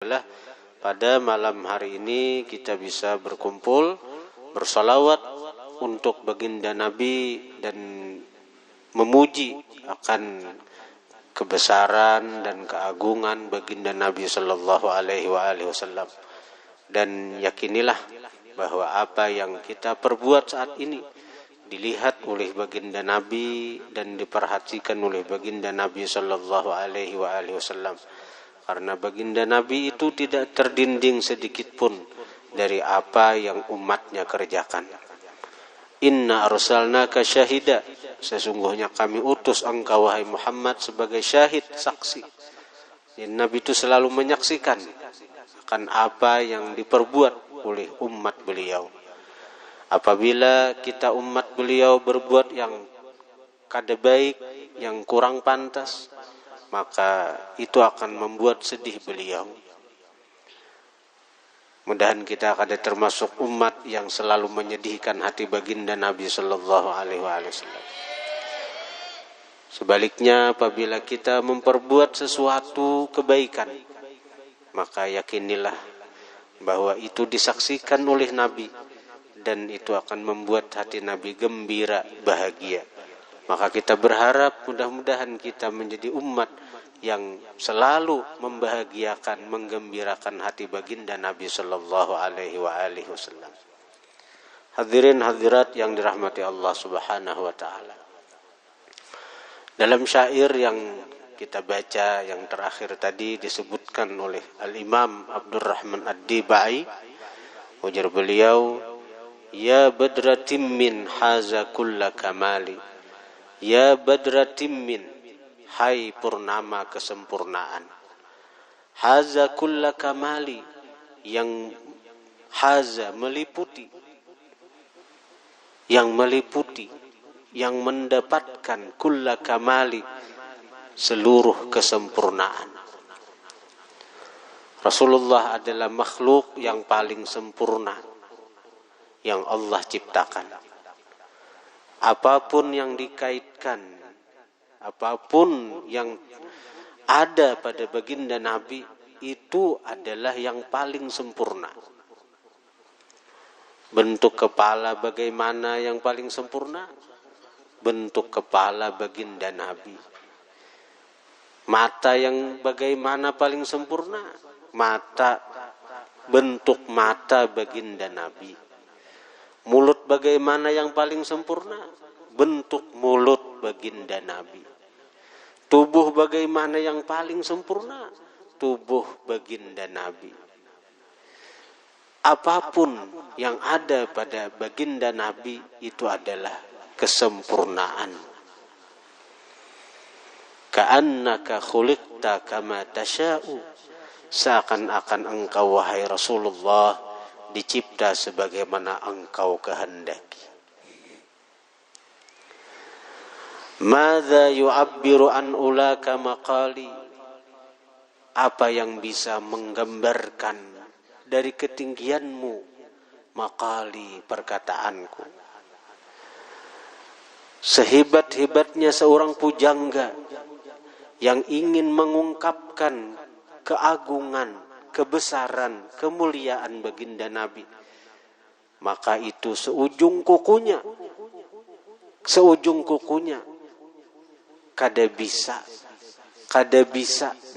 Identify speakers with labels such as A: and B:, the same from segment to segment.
A: adalah pada malam hari ini kita bisa berkumpul, bersalawat untuk baginda Nabi dan memuji akan kebesaran dan keagungan baginda Nabi sallallahu alaihi wasallam. Dan yakinilah bahwa apa yang kita perbuat saat ini dilihat oleh baginda Nabi dan diperhatikan oleh baginda Nabi sallallahu alaihi wasallam. Karena baginda Nabi itu tidak terdinding sedikit pun dari apa yang umatnya kerjakan. Inna arsalnaka syahida, sesungguhnya kami utus engkau wahai Muhammad sebagai syahid, saksi. Dan Nabi itu selalu menyaksikan akan apa yang diperbuat oleh umat beliau. Apabila kita umat beliau berbuat yang kada baik, yang kurang pantas, maka itu akan membuat sedih beliau. Mudahan kita kada termasuk umat yang selalu menyedihkan hati baginda Nabi sallallahu alaihi wasallam. Sebaliknya, apabila kita memperbuat sesuatu kebaikan, maka yakinilah bahwa itu disaksikan oleh Nabi dan itu akan membuat hati Nabi gembira, bahagia. Maka kita berharap mudah-mudahan kita menjadi umat yang selalu membahagiakan, menggembirakan hati baginda Nabi sallallahu alaihi wasallam. Hadirin hadirat yang dirahmati Allah Subhanahu wa taala. Dalam syair yang kita baca yang terakhir tadi disebutkan oleh Al-Imam Abdurrahman Ad-Dibai, ujar beliau, ya badratim min haza kulla kamali, ya badratim min, hai purnama kesempurnaan, haza kulla kamali, yang haza meliputi, yang meliputi, yang mendapatkan kulla kamali, seluruh kesempurnaan. Rasulullah adalah makhluk yang paling sempurna yang Allah ciptakan. Apapun yang dikaitkan, apapun yang ada pada baginda Nabi itu adalah yang paling sempurna. Bentuk kepala bagaimana yang paling sempurna? Bentuk kepala baginda Nabi. Mata yang bagaimana paling sempurna? Mata, bentuk mata baginda Nabi. Mulut bagaimana yang paling sempurna? Bentuk mulut baginda Nabi. Tubuh bagaimana yang paling sempurna? Tubuh baginda Nabi. Apapun yang ada pada baginda Nabi itu adalah kesempurnaan. Ka'annaka khuliqta kama tasha'u, seakan-akan engkau wahai Rasulullah dicipta sebagaimana engkau kehendaki. Madza yu'abbiru an ulaka maqali, apa yang bisa menggambarkan dari ketinggianmu maqali, perkataanku. Sehebat-hebatnya seorang pujangga yang ingin mengungkapkan keagungan, kebesaran, kemuliaan baginda Nabi, maka itu seujung kukunya kada bisa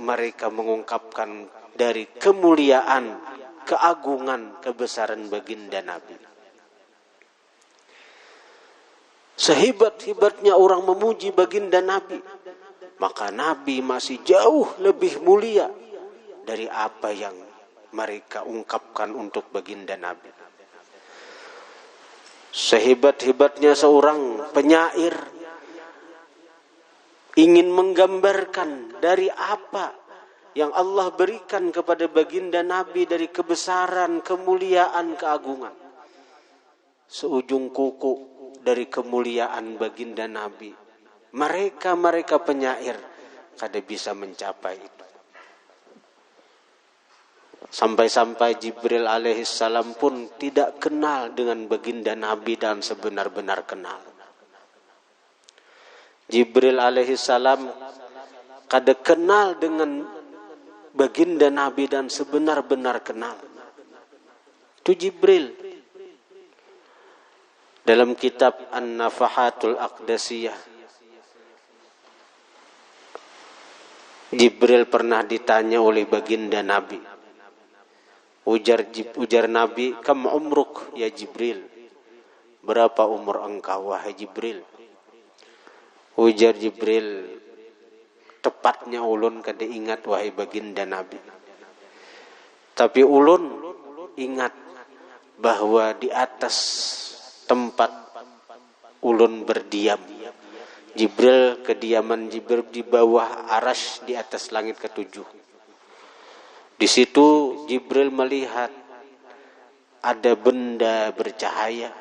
A: mereka mengungkapkan dari kemuliaan, keagungan, kebesaran baginda Nabi. Sehebat-hebatnya orang memuji baginda Nabi, maka Nabi masih jauh lebih mulia dari apa yang mereka ungkapkan untuk baginda Nabi. Sehebat-hebatnya seorang penyair ingin menggambarkan dari apa yang Allah berikan kepada baginda Nabi dari kebesaran, kemuliaan, keagungan. Seujung kuku dari kemuliaan baginda Nabi, mereka penyair kada bisa mencapai itu. Sampai-sampai Jibril alaihissalam pun tidak kenal dengan baginda Nabi dan sebenar-benar kenal. Jibril alaihissalam kada kenal dengan baginda Nabi dan sebenar-benar kenal itu Jibril. Dalam kitab An-Nafahatul Aqdasiyah, Jibril pernah ditanya oleh baginda Nabi. Ujar Nabi, "Kam umruk ya Jibril?" Berapa umur engkau wahai Jibril? Ujar Jibril, "Tepatnya ulun kada ingat wahai baginda Nabi. Tapi ulun ingat bahwa di atas tempat ulun berdiam, Jibril, kediaman Jibril di bawah arasy di atas langit ketujuh. Di situ Jibril melihat ada benda bercahaya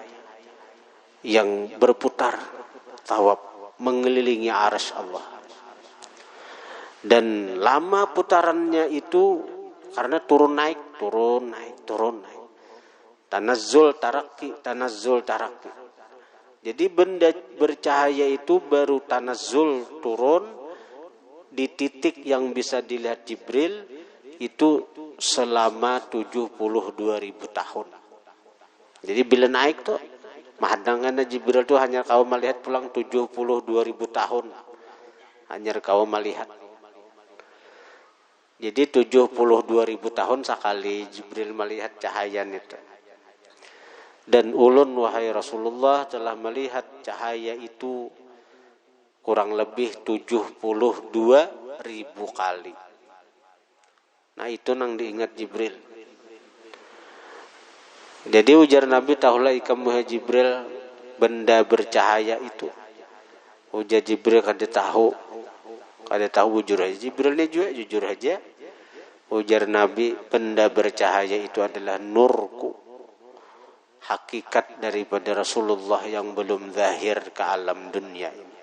A: yang berputar tawaf mengelilingi arasy Allah. Dan lama putarannya itu karena turun naik. Tanazzul tarakki. Jadi benda bercahaya itu baru tanazzul turun di titik yang bisa dilihat Jibril itu selama 72.000 tahun. Jadi bila naik tuh mahadangan Jibril tuh hanya kau melihat pulang 72.000 tahun. Hanya kau melihat. Jadi 72.000 tahun sekali Jibril melihat cahaya itu. Dan ulun wahai Rasulullah telah melihat cahaya itu kurang lebih 72.000 kali. Nah itu nang diingat Jibril. Jadi ujar Nabi, "Tahulah ikam wahai Jibril benda bercahaya itu." Ujar Jibril, kada tahu jujur aja. Jibrilnya juga jujur aja. Ujar Nabi, benda bercahaya itu adalah nurku, hakikat daripada Rasulullah yang belum zahir ke alam dunia ini.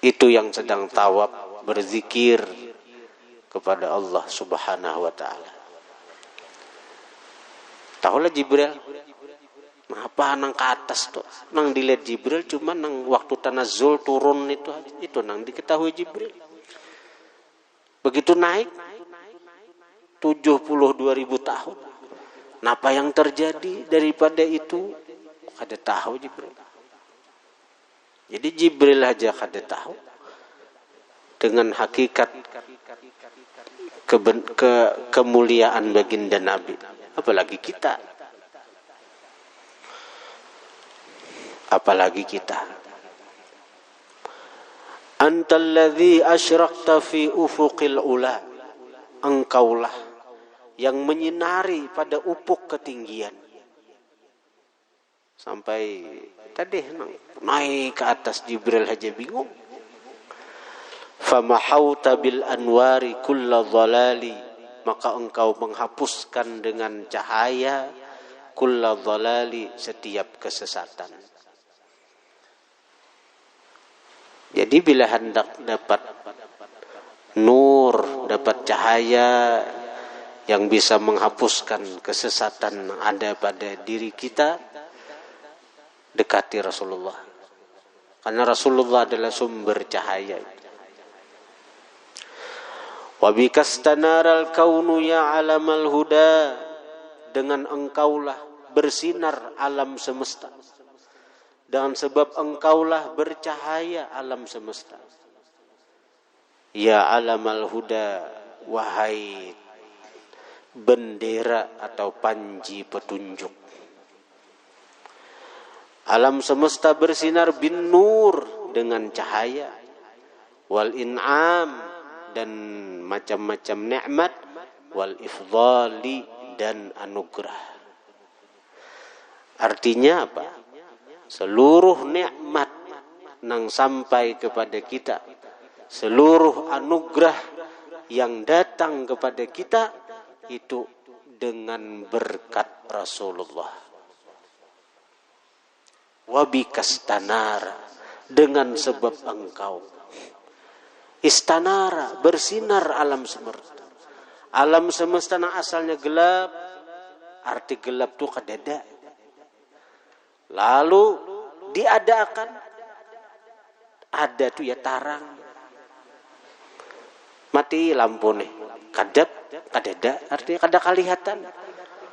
A: Itu yang sedang tawaf berzikir kepada Allah Subhanahu wa ta'ala. Tahulah Jibril, apa nang ke atas tuh, nang dilihat Jibril cuma nang waktu tanazzul turun itu nang diketahui Jibril. Begitu naik 72.000 tahun. Apa yang terjadi daripada itu kada tahu Jibril. Jadi Jibril aja kada tahu dengan hakikat kemuliaan baginda Nabi, apalagi kita. Antalladzi asyrakta fi ufuqil ula. Engkaulah yang menyinari pada ufuk ketinggian. Sampai tadi naik ke atas Jibril aja bingung. Famahauta bil anwari kulla dhalali. Maka engkau menghapuskan dengan cahaya kulla dhalali, setiap kesesatan. Jadi bila hendak dapat nur, dapat cahaya yang bisa menghapuskan kesesatan ada pada diri kita, dekati Rasulullah. Karena Rasulullah adalah sumber cahaya. Wa bikastanar al-kaunu ya alamal huda. Dengan engkaulah bersinar alam semesta. Dengan sebab engkaulah bercahaya alam semesta. Ya alamal huda, wahai bendera atau panji petunjuk. Alam semesta bersinar bin nur, dengan cahaya. Wal in'am, dan macam-macam nikmat. Wal ifdali, dan anugerah. Artinya apa? Seluruh nikmat nang sampai kepada kita, seluruh anugerah yang datang kepada kita itu dengan berkat Rasulullah. Wabikastanara, dengan sebab engkau. Istanara, bersinar alam semesta. Alam semesta yang asalnya gelap, arti gelap itu kadada. Lalu diadakan, ada tuh ya tarang. mati lampu nih kadap kadada artinya kada kalihatan.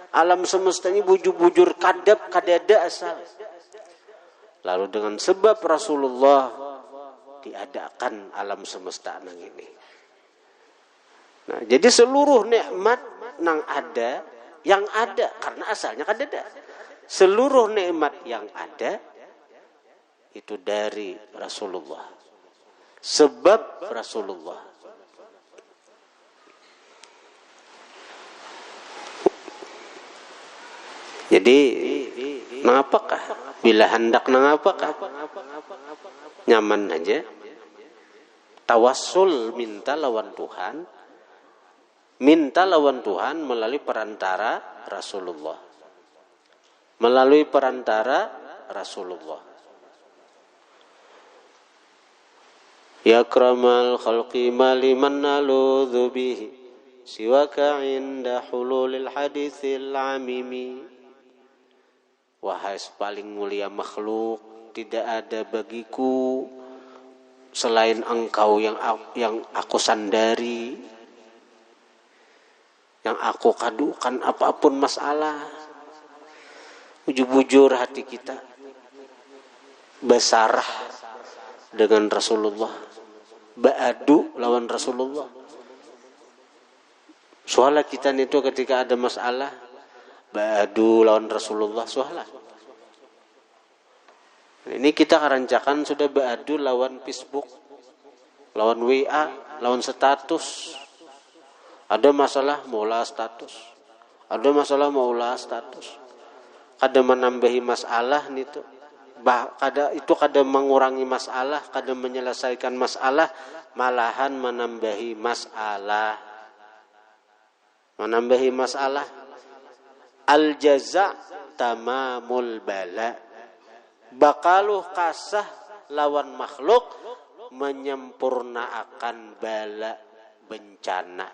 A: Alam semesta ini bujur-bujur kadap kadada asal. Lalu dengan sebab Rasulullah diadakan alam semesta nang ini. Nah, jadi seluruh nikmat nang ada yang ada karena asalnya kadada. Seluruh nikmat yang ada itu dari Rasulullah. Sebab Rasulullah. Jadi mengapakah? Bila hendak mengapakah? Nyaman aja. Tawassul minta lawan Tuhan. Minta lawan Tuhan melalui perantara Rasulullah. Melalui perantara Rasulullah. Ya akramal khalqi maliman naludhu bihi siwaka inda hululil hadithil amimi. Wahai paling mulia makhluk, tidak ada bagiku selain engkau yang aku sandari, yang aku kadukan apapun masalah. Bujur-bujur hati kita basarah dengan Rasulullah, baadu lawan Rasulullah. Soalnya kita itu ketika ada masalah baadu lawan Rasulullah soalnya. Ini kita rancakan sudah baadu lawan Facebook, lawan WA, lawan status. Ada masalah mau ulah status. Ada masalah mau ulah status. Kada menambahi masalah itu. Kada mengurangi masalah, kada menyelesaikan masalah, malahan menambahi masalah. Menambahi masalah. Al-jaza' tamamul bala. Bakaluh kasah lawan makhluk menyempurnaakan bala bencana.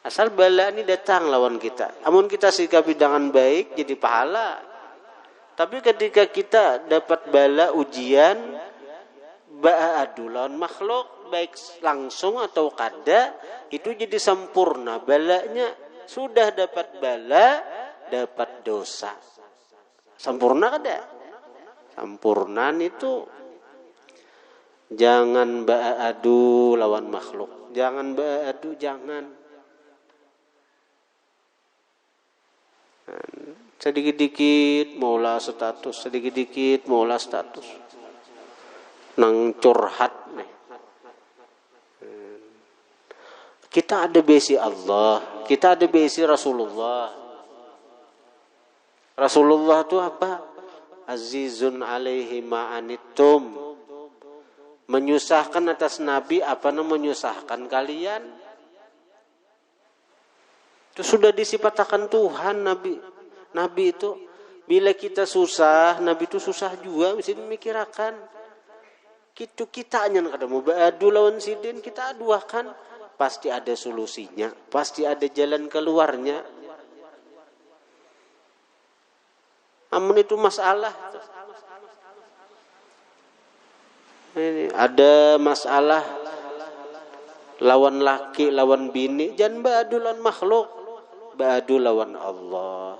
A: Asal bala ini datang lawan kita. Amun kita sikapi dengan baik jadi pahala. Tapi ketika kita dapat bala ujian, ba'adu lawan makhluk baik langsung atau kada, itu jadi sempurna. Balanya sudah dapat bala, dapat dosa. Sempurna kada? Sempurnaan itu jangan ba'adu lawan makhluk. Jangan ba'adu, jangan. Sedikit-dikit maulah status, sedikit-dikit maulah status. Nang curhat nih. Kita ada besi Allah, kita ada besi Rasulullah. Rasulullah itu apa? Azizun alaihi ma'anittum. Menyusahkan atas Nabi apa namanya menyusahkan kalian? Itu sudah disifatakan Tuhan Nabi. Nabi itu bila kita susah, Nabi itu susah juga mesti memikirkan. Gitu kita hanya kada mau beradu lawan sidin, kita aduakan, pasti ada solusinya, pasti ada jalan keluarnya. Amun itu masalah. Ini ada masalah lawan laki, lawan bini, jangan beradu lawan makhluk. Ba'adu lawan Allah.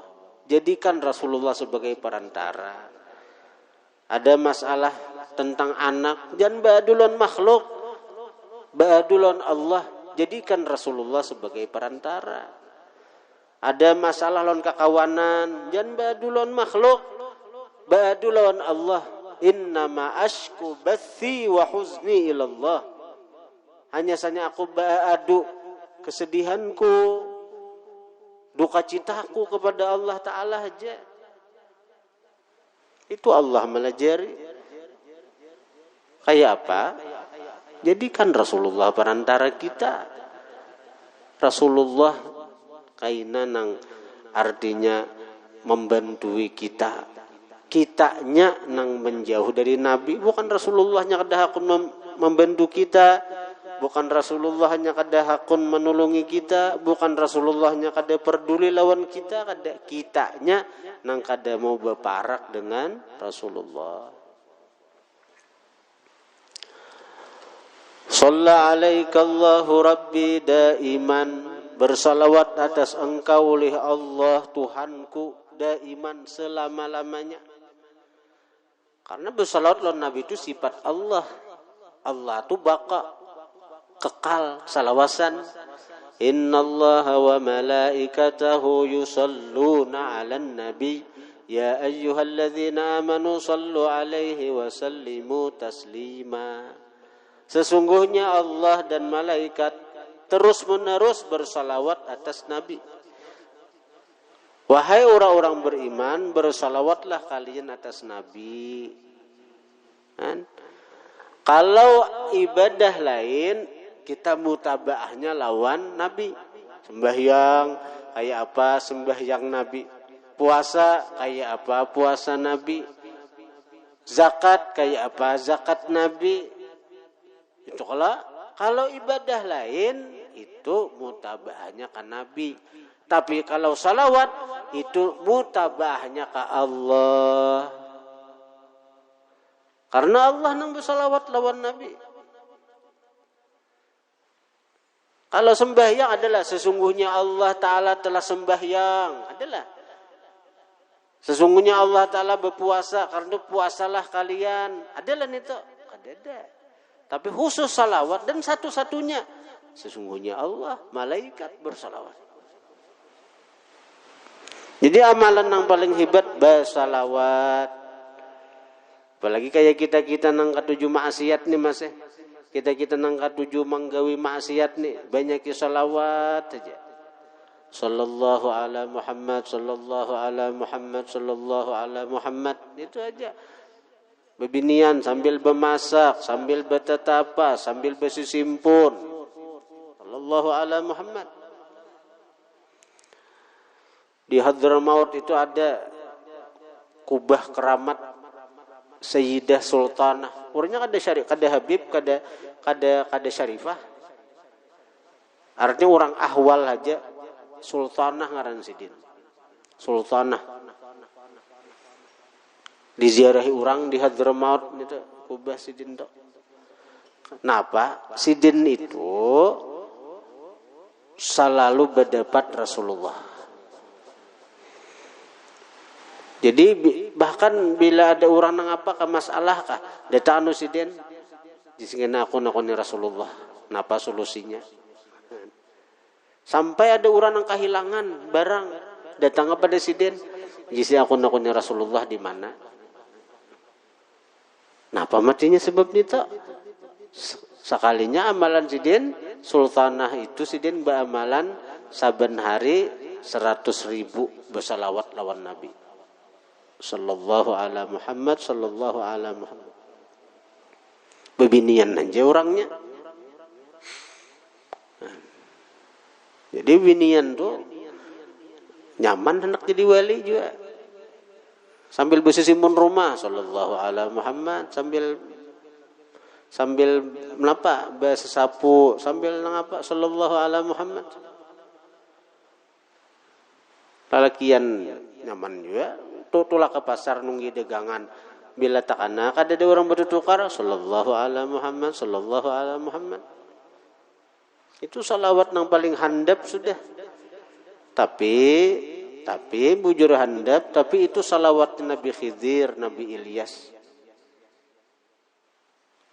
A: Jadikan Rasulullah sebagai perantara. Ada masalah tentang anak, jangan ba'adu lawan makhluk. Ba'adu lawan Allah. Jadikan Rasulullah sebagai perantara. Ada masalah lawan kakawanan, jangan ba'adu lawan makhluk. Ba'adu lawan Allah. Innama ashku bathi wa huzni ilallah. Hanya saja aku ba'adu kesedihanku, duka citaku kepada Allah Ta'ala aja. Itu Allah melajari. Kayak apa? Jadikan Rasulullah perantara kita. Rasulullah kaina nang artinya membantui kita. Kitanya nang menjauh dari Nabi. Bukan Rasulullahnya kada hakun membantu kita. Bukan Rasulullah hanya kada hakun menolongi kita, bukan Rasulullahnya kada peduli lawan kita, kada kitanya nang kada mau berparak dengan Rasulullah. Shalla alaikallahu rabbi daiman, bersalawat atas engkau oleh Allah Tuhanku daiman, selama-lamanya. Karena bersalawat lawan Nabi itu sifat Allah. Allah itu baqa, kekal, salawasan. Innallaha wa malaikatahu yusalluna 'alan nabi ya ayyuhalladzina amanu sallu 'alaihi wa sallimu taslima. Sesungguhnya Allah dan malaikat terus-menerus bersalawat atas Nabi. Wahai orang-orang beriman, bersalawatlah kalian atas Nabi. Kan? Kalau ibadah lain, kita mutabaahnya lawan Nabi. Sembahyang kayak apa sembahyang Nabi. Puasa kayak apa puasa Nabi. Zakat kayak apa zakat Nabi. Itu kalau ibadah lain itu mutabaahnya ke Nabi. Tapi kalau salawat itu mutabaahnya ke Allah. Karena Allah nang bersalawat lawan Nabi. Kalau sembahyang adalah sesungguhnya Allah Ta'ala telah sembahyang. Adalah. Sesungguhnya Allah Ta'ala berpuasa. Karena puasalah kalian. Adalah itu. Ada. Tapi khusus salawat dan satu-satunya. Sesungguhnya Allah, malaikat bersalawat. Jadi amalan yang paling hebat bersalawat. Apalagi kayak kita nang katujuh maksiat nih mas. Kita nang katujuh manggawi maksiat nih. Banyak salawat aja. Sallallahu ala Muhammad, sallallahu ala Muhammad, sallallahu ala Muhammad. Itu aja. Bebinian sambil bermasak, sambil bertetapa, sambil bersisimpun. Sallallahu ala Muhammad. Di Hadramaut itu ada kubah keramat Sayyidah Sultanah. Orangnya kada Habib, kada Syarifah. Artinya orang ahwal aja. Sultanah ngaran sidin. Sultanah. Diziarahi orang di Hadramaut itu kubah sidin tok. Kenapa? Sidin itu selalu berdapat Rasulullah. Jadi bahkan bila ada orang nang apa ke masalah kah, datang anu sidin, disingin aku Rasulullah. Napa solusinya? Sampai ada orang yang kehilangan barang, datang kepada sidin, jisi aku Rasulullah di mana? Napa matinya sebab itu? Sekalinya amalan sidin, sultanah itu sidin beramalan saben hari 100.000 bersalawat lawan Nabi. Sallallahu ala Muhammad, sallallahu ala Muhammad. Bebinian aja orangnya. Jadi binian tuh nyaman hendak jadi wali juga. Sambil bersisimun rumah sallallahu ala Muhammad, sambil menapa bahasa sapu, sambil ngapa sallallahu ala Muhammad. Lalakian nyaman juga. Tutulak ke pasar nunggi dagangan. Bila tak ana kada ada orang bertukar sallallahu ala Muhammad, sallallahu ala Muhammad. Itu salawat yang paling handap sudah. Tapi bujur handap, tapi itu salawat Nabi Khidir, Nabi Ilyas.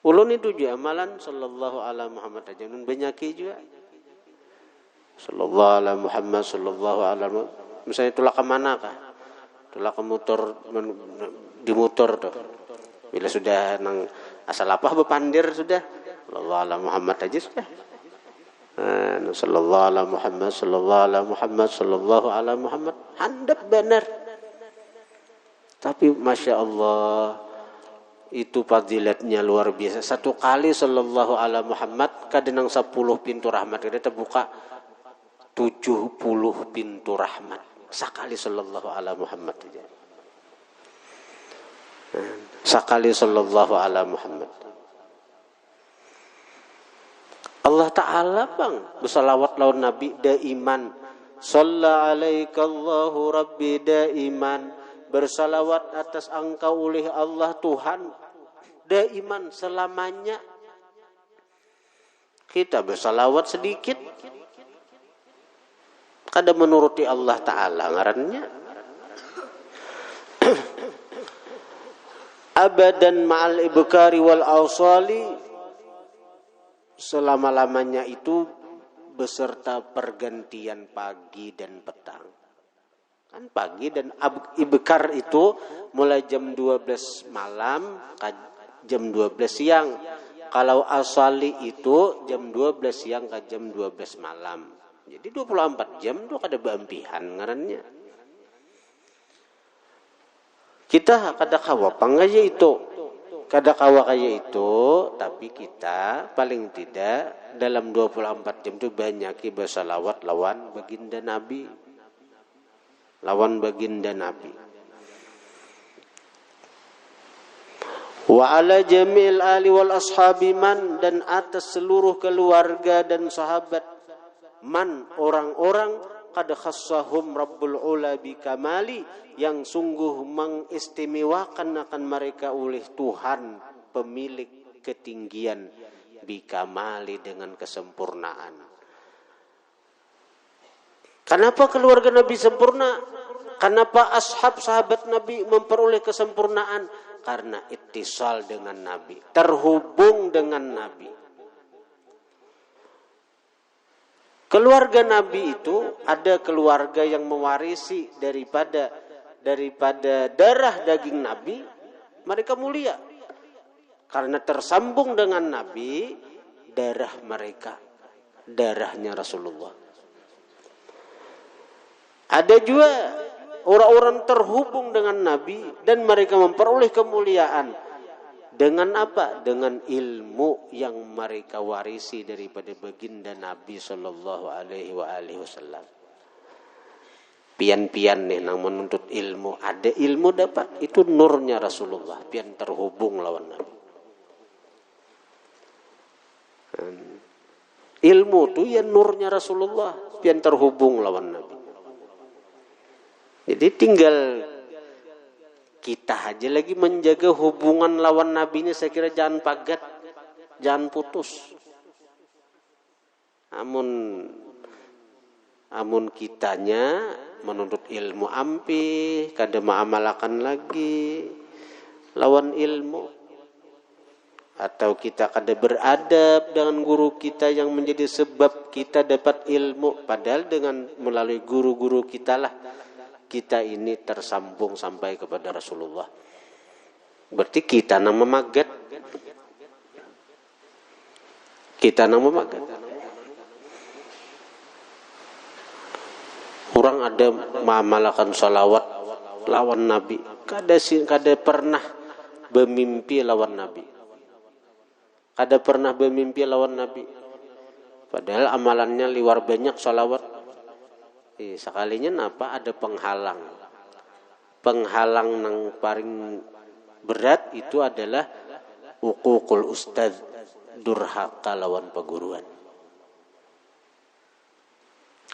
A: Ulun itu juga amalan sallallahu ala Muhammad aja nun banyaki juga. Sallallahu ala Muhammad, sallallahu ala Muhammad. Misalnya itulah ke mana kah? Itulah ke motor, di motor tuh. Bila sudah nang asal apa bepandir sudah. Sallallahu ala Muhammad aja sudah. Sallallahu ala Muhammad, sallallahu ala Muhammad, sallallahu ala Muhammad. Handap benar. Tapi Masya Allah, itu fadilatnya luar biasa. Satu kali sallallahu ala Muhammad, kadang 10 pintu rahmat. Kita buka 70 pintu rahmat. Sekali sallallahu ala Muhammad aja. Sekali sallallahu ala Muhammad. Allah Ta'ala bang bersalawat lawan Nabi daiman. Shalla alaikallahu rabbi daiman. Bersalawat atas engkau oleh Allah Tuhan daiman selamanya. Kita bersalawat sedikit, kada menuruti Allah Ta'ala ngarannya. Abadan ma'al ibkari wal awsali, selama-lamanya itu beserta pergantian pagi dan petang. Kan pagi dan ibkar itu mulai jam 12 malam ke jam 12 siang. Kalau asali itu jam 12 siang ke jam 12 malam. Jadi 24 jam itu kada beampihan ngarannya. Kita kada kawa pangaya itu. Kada kawa kaya itu, tapi kita paling tidak dalam 24 jam itu banyaki bersalawat lawan baginda Nabi. Lawan baginda Nabi. Wa ala jamil ali wal ashabi man, dan atas seluruh keluarga dan sahabat man, orang-orang qad khassahum rabbul ula bi kamali, yang sungguh mengistimewakan akan mereka oleh Tuhan pemilik ketinggian bi kamali, dengan kesempurnaan. Kenapa keluarga Nabi sempurna? Kenapa ashab sahabat Nabi memperoleh kesempurnaan? Karena ittisal dengan Nabi, terhubung dengan Nabi. Keluarga Nabi itu ada keluarga yang mewarisi daripada darah daging Nabi, mereka mulia. Karena tersambung dengan Nabi, darah mereka, darahnya Rasulullah. Ada juga orang-orang terhubung dengan Nabi dan mereka memperoleh kemuliaan. Dengan apa? Dengan ilmu yang mereka warisi daripada baginda Nabi sallallahu alaihi wasallam. Pian-pian nih nang menuntut ilmu, ada ilmu dapat, itu nurnya Rasulullah, pian terhubung lawan Nabi. Ilmu tu ya nurnya Rasulullah, pian terhubung lawan Nabi. Jadi tinggal kita aja lagi menjaga hubungan lawan Nabi ini, saya kira jangan pagat, jangan putus. Amun kitanya menuntut ilmu ampi, kada maamalakan lagi lawan ilmu, atau kita kada beradab dengan guru kita yang menjadi sebab kita dapat ilmu, padahal dengan melalui guru-guru kita lah kita ini tersambung sampai kepada Rasulullah. Berarti kita nang memagat. Kita nang memagat. Orang ada mengamalkan salawat lawan Nabi, kada pernah bermimpi lawan Nabi. Kada pernah bermimpi lawan Nabi. Padahal amalannya liwar banyak salawat. Sekalinya napa ada penghalang. Penghalang yang paling berat itu adalah uququl ustad, durhaka lawan perguruan.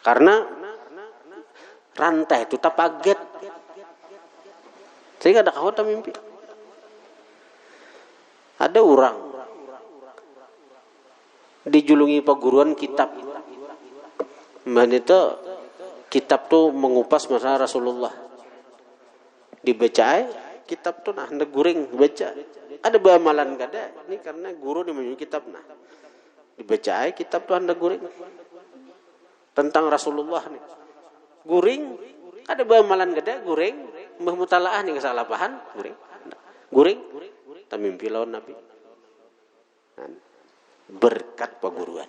A: Karena rantai itu tapaget. Saya ada kau mimpi. Ada orang dijulungi perguruan kitab. Itu kitab tuh mengupas masalah Rasulullah. Dibaca kitab tuh nah hendak guring baca. Ada beramalan kada? Ini karena guru menyuruh kitab nah. Dibaca kitab tuh hendak guring. Tentang Rasulullah nih. Guring, ada beramalan kada? Guring, mutalaah nih kesalahan, guring. Guring, tamimpi lawan Nabi. Berkat perguruan.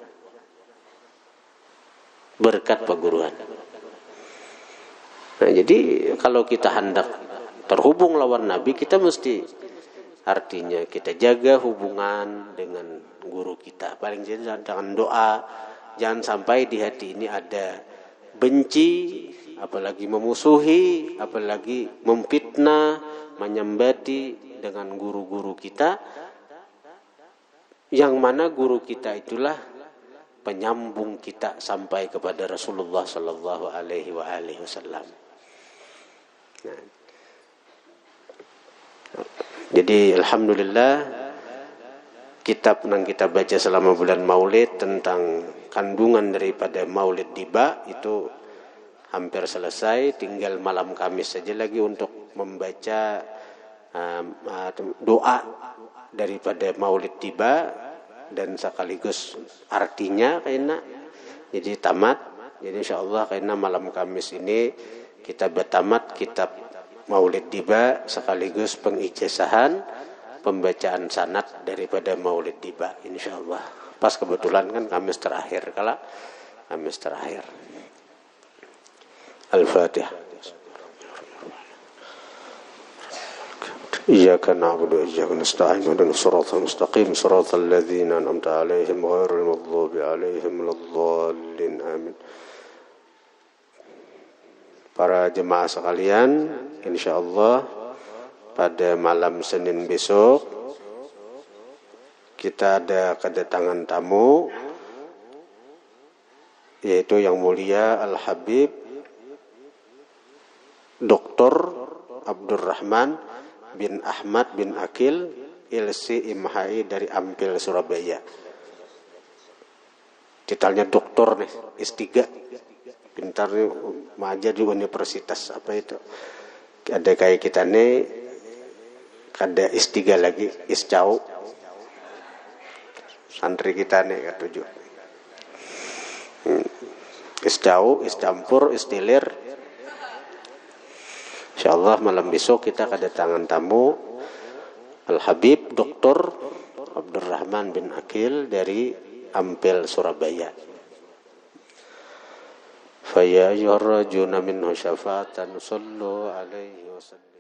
A: Berkat perguruan. Nah, jadi kalau kita hendak terhubung lawan Nabi, kita mesti artinya kita jaga hubungan dengan guru kita. Paling tidak dengan doa, jangan sampai di hati ini ada benci, apalagi memusuhi, apalagi memfitnah, menyembati dengan guru-guru kita. Yang mana guru kita itulah penyambung kita sampai kepada Rasulullah sallallahu alaihi wasallam. Nah, jadi alhamdulillah kitab yang kita baca selama bulan Maulid tentang kandungan daripada Maulid Tiba itu hampir selesai, tinggal malam Kamis saja lagi untuk membaca doa daripada Maulid Tiba dan sekaligus artinya kayaknya. Jadi tamat. Jadi insyaallah kayaknya malam Kamis ini kita bertamat kitab Maulid Tiba sekaligus pengijazahan pembacaan sanad daripada Maulid Tiba insyaallah. Pas kebetulan kan Kamis terakhir Kamis terakhir. Al-Fatihah. إياك نعبد وإياك نستعين اهدنا الصراط المستقيم صراط الذين أنعمت عليهم غير المغضوب عليهم ولا الضالين آمين. Para jemaah sekalian, insyaallah pada malam Senin besok kita ada kedatangan tamu, yaitu yang mulia Al-Habib Dr. Abdurrahman bin Ahmad bin Akil LC IMHI dari Ampil Surabaya. Titelnya doktor nih, S3. Pintar nih, maja di universitas apa itu. Ada kayak kita nih, ada S3 lagi, S-Cau. Santri kita nih ketujuh. S-Cau, S-Campur, S-Dilir. InsyaAllah malam besok kita kedatangan tamu Al-Habib Dr. Abdurrahman bin Akil dari Ampel Surabaya. Faya yurjuna minhu syafa'atan sallu alaihi wasallam.